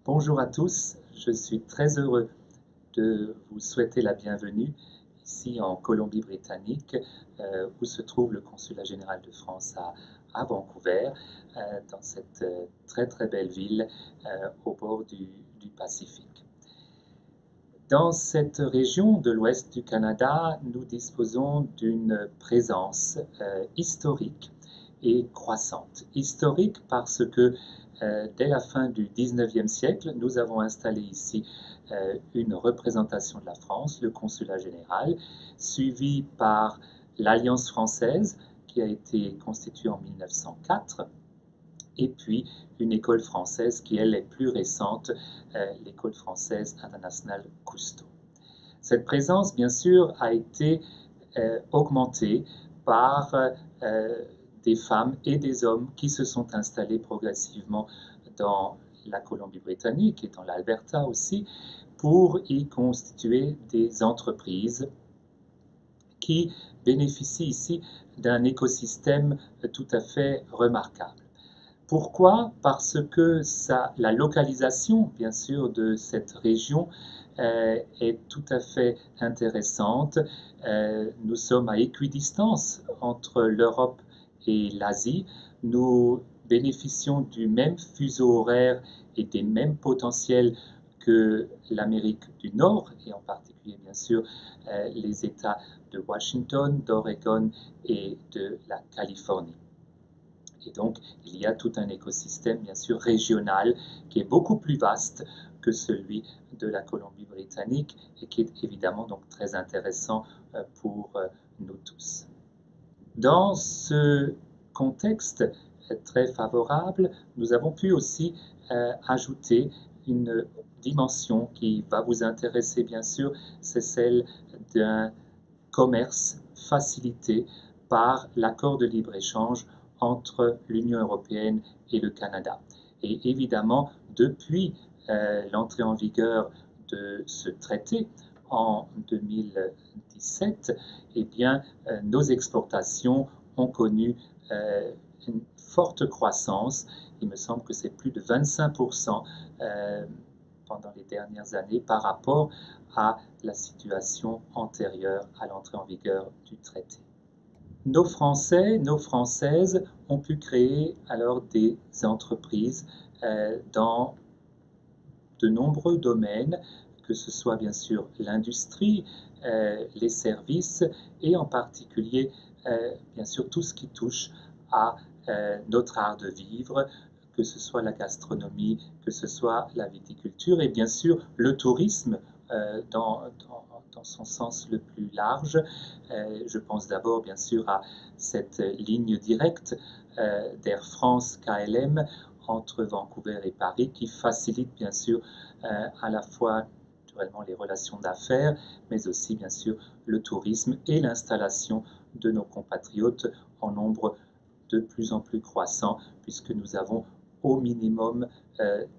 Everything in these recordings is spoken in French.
Bonjour à tous, je suis très heureux de vous souhaiter la bienvenue ici en Colombie-Britannique, où se trouve le Consulat général de France à Vancouver, dans cette très très belle ville au bord du Pacifique. Dans cette région de l'ouest du Canada, nous disposons d'une présence historique et croissante. Historique parce que dès la fin du 19e siècle, nous avons installé ici une représentation de la France, le consulat général, suivi par l'Alliance française qui a été constituée en 1904 et puis une école française qui, elle, est plus récente, l'école française internationale Cousteau. Cette présence, bien sûr, a été augmentée par des femmes et des hommes qui se sont installés progressivement dans la Colombie-Britannique et dans l'Alberta aussi, pour y constituer des entreprises qui bénéficient ici d'un écosystème tout à fait remarquable. Pourquoi? Parce que la localisation, bien sûr, de cette région est tout à fait intéressante. Nous sommes à équidistance entre l'Europe et l'Asie. Nous bénéficions du même fuseau horaire et des mêmes potentiels que l'Amérique du Nord, et en particulier, bien sûr, les États de Washington, d'Oregon et de la Californie. Et donc, il y a tout un écosystème, bien sûr, régional qui est beaucoup plus vaste que celui de la Colombie-Britannique et qui est évidemment donc très intéressant pour nous tous. Dans ce contexte très favorable, nous avons pu aussi ajouter une dimension qui va vous intéresser, bien sûr, c'est celle d'un commerce facilité par l'accord de libre-échange entre l'Union européenne et le Canada. Et évidemment, depuis l'entrée en vigueur de ce traité en 2017, eh bien, nos exportations ont connu une forte croissance. Il me semble que c'est plus de 25% pendant les dernières années par rapport à la situation antérieure à l'entrée en vigueur du traité. Nos Français, nos Françaises ont pu créer alors des entreprises dans de nombreux domaines, que ce soit bien sûr l'industrie, les services et en particulier bien sûr tout ce qui touche à notre art de vivre, que ce soit la gastronomie, que ce soit la viticulture et bien sûr le tourisme dans son sens le plus large. Je pense d'abord bien sûr à cette ligne directe d'Air France KLM entre Vancouver et Paris qui facilite bien sûr à la fois naturellement les relations d'affaires, mais aussi bien sûr le tourisme et l'installation de nos compatriotes en nombre de plus en plus croissant, puisque nous avons au minimum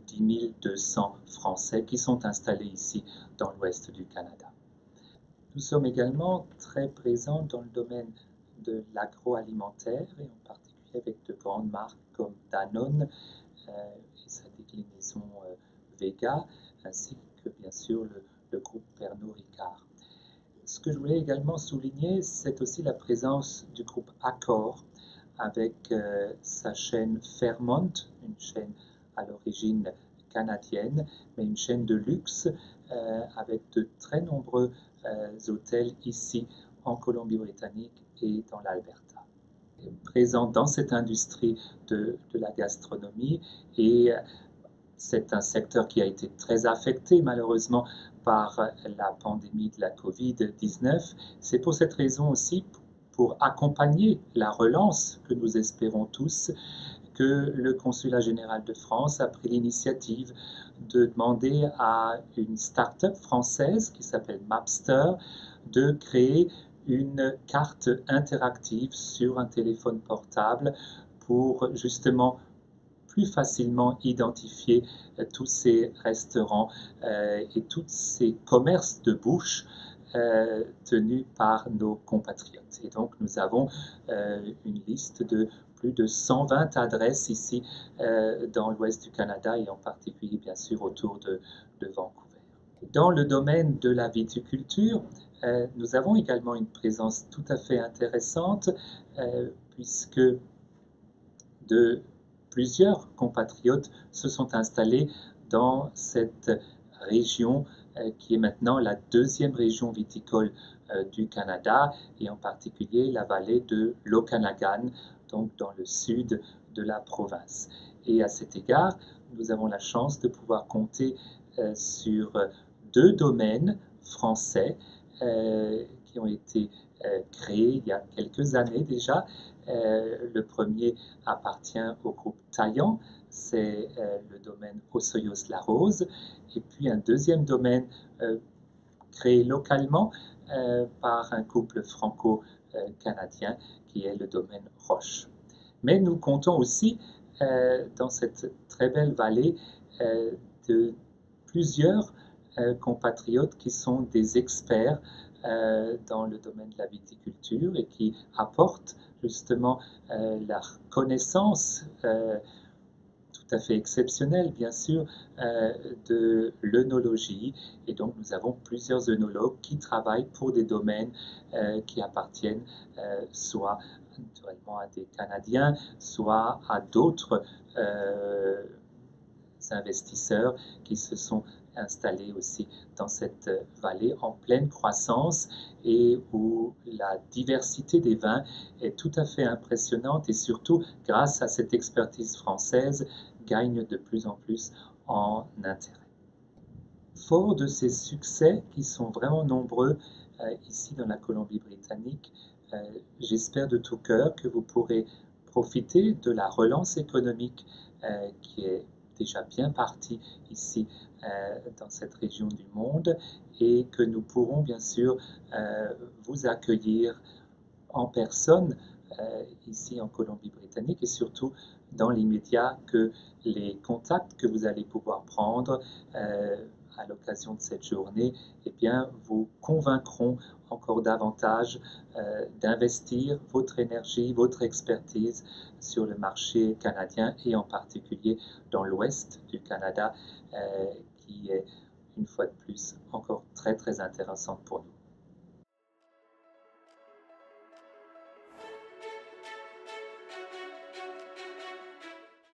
10 200 Français qui sont installés ici dans l'ouest du Canada. Nous sommes également très présents dans le domaine de l'agroalimentaire et en particulier avec de grandes marques comme Danone et sa déclinaison Vega, ainsi que bien sûr le groupe Pernod Ricard. Ce que je voulais également souligner, c'est aussi la présence du groupe Accor avec sa chaîne Fairmont, une chaîne à l'origine canadienne, mais une chaîne de luxe avec de très nombreux hôtels ici en Colombie-Britannique et dans l'Alberta. Présent dans cette industrie de la gastronomie et c'est un secteur qui a été très affecté malheureusement par la pandémie de la Covid-19. C'est pour cette raison aussi, pour accompagner la relance que nous espérons tous, que le Consulat général de France a pris l'initiative de demander à une start-up française qui s'appelle Mapster de créer une carte interactive sur un téléphone portable pour justement plus facilement identifier tous ces restaurants et tous ces commerces de bouche tenus par nos compatriotes. Et donc nous avons une liste de plus de 120 adresses ici dans l'ouest du Canada et en particulier bien sûr autour de Vancouver. Dans le domaine de la viticulture, nous avons également une présence tout à fait intéressante puisque plusieurs compatriotes se sont installés dans cette région qui est maintenant la deuxième région viticole du Canada et en particulier la vallée de l'Okanagan, donc dans le sud de la province. Et à cet égard, nous avons la chance de pouvoir compter sur deux domaines français qui ont été créés il y a quelques années déjà. Le premier appartient au groupe Taillant, c'est le domaine Osoyoos-la-Rose, et puis un deuxième domaine créé localement par un couple franco-canadien qui est le domaine Roche. Mais nous comptons aussi dans cette très belle vallée de plusieurs compatriotes qui sont des experts dans le domaine de la viticulture et qui apportent justement leur connaissance tout à fait exceptionnelle, bien sûr, de l'œnologie. Et donc, nous avons plusieurs œnologues qui travaillent pour des domaines qui appartiennent soit naturellement à des Canadiens, soit à d'autres investisseurs qui se sont installés aussi dans cette vallée en pleine croissance et où la diversité des vins est tout à fait impressionnante et surtout, grâce à cette expertise française, gagne de plus en plus en intérêt. Fort de ces succès qui sont vraiment nombreux ici dans la Colombie-Britannique, j'espère de tout cœur que vous pourrez profiter de la relance économique qui est déjà bien partie ici dans cette région du monde et que nous pourrons bien sûr vous accueillir en personne ici en Colombie-Britannique et surtout dans l'immédiat que les contacts que vous allez pouvoir prendre à l'occasion de cette journée eh bien, vous convaincront encore davantage d'investir votre énergie, votre expertise sur le marché canadien et en particulier dans l'ouest du Canada qui est une fois de plus encore très très intéressante pour nous.